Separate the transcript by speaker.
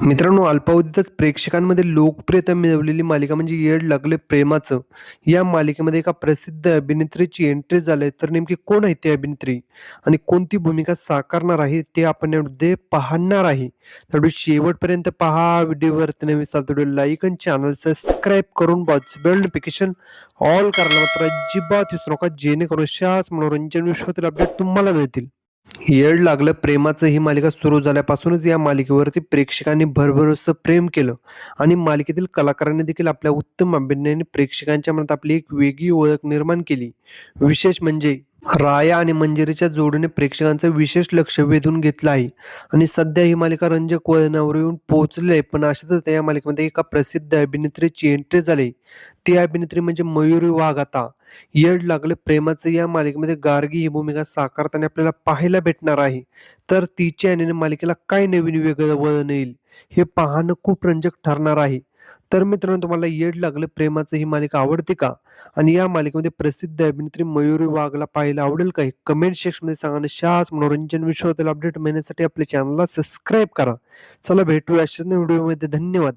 Speaker 1: मित्रांनो, अल्पावधीतच प्रेक्षकांमध्ये लोकप्रियता मिळवलेली मालिका म्हणजे येड लागले प्रेमाचं. या मालिकेमध्ये एका प्रसिद्ध अभिनेत्रीची एंट्री झाली तर नेमकी कोण आहे ती अभिनेत्री आणि कोणती भूमिका साकारणार आहे ते आपण यामध्ये पाहणार आहे. तर व्हिडिओ शेवटपर्यंत पहा. व्हिडिओवरती नवीन असाल तर व्हिडिओ लाईक आणि चॅनल सबस्क्राईब करून बेल नोटिफिकेशन ऑल करायला मात्र अजिबात विसरू नका, जेणेकरून अशाच मनोरंजन विश्वातील अपडेट तुम्हाला मिळतील. येड लागलं प्रेमाचं ही मालिका सुरू झाल्यापासूनच या मालिकेवरती प्रेक्षकांनी भरभरोस प्रेम केलं आणि मालिकेतील कलाकारांनी देखील आपल्या उत्तम अभिनयाने प्रेक्षकांच्या मनात आपली एक वेगळी ओळख निर्माण केली. विशेष म्हणजे राया आणि मंजिरीच्या जोडीने प्रेक्षकांचं विशेष लक्ष वेधून घेतलं आहे आणि सध्या ही मालिका रंजक वळणावर येऊन पोहोचली आहे. पण अशातच या मालिकेमध्ये एका प्रसिद्ध अभिनेत्रीची एंट्री झाली. ती अभिनेत्री म्हणजे मयुरी वाघ. आता येड लागलं प्रेमाचं या मालिकेमध्ये गार्गी ही भूमिका साकारताना आपल्याला पाहायला भेटणार आहे. तर तिच्या याने मालिकेला काय नवीन वेगळं वळण येईल हे पाहणं खूप रंजक ठरणार आहे. तर मित्रांनो, तुम्हाला येड लागलं प्रेमाचं ही मालिका आवडते का? आणि या मालिकेमध्ये प्रसिद्ध अभिनेत्री मयुरी वाघला पाहायला आवडेल का? हे कमेंट सेक्शनमध्ये सांगा आणि अशाच मनोरंजन विश्वातील अपडेट मिळण्यासाठी आपल्या चॅनलला सबस्क्राईब करा. चला भेटूया अशाच व्हिडिओमध्ये. धन्यवाद.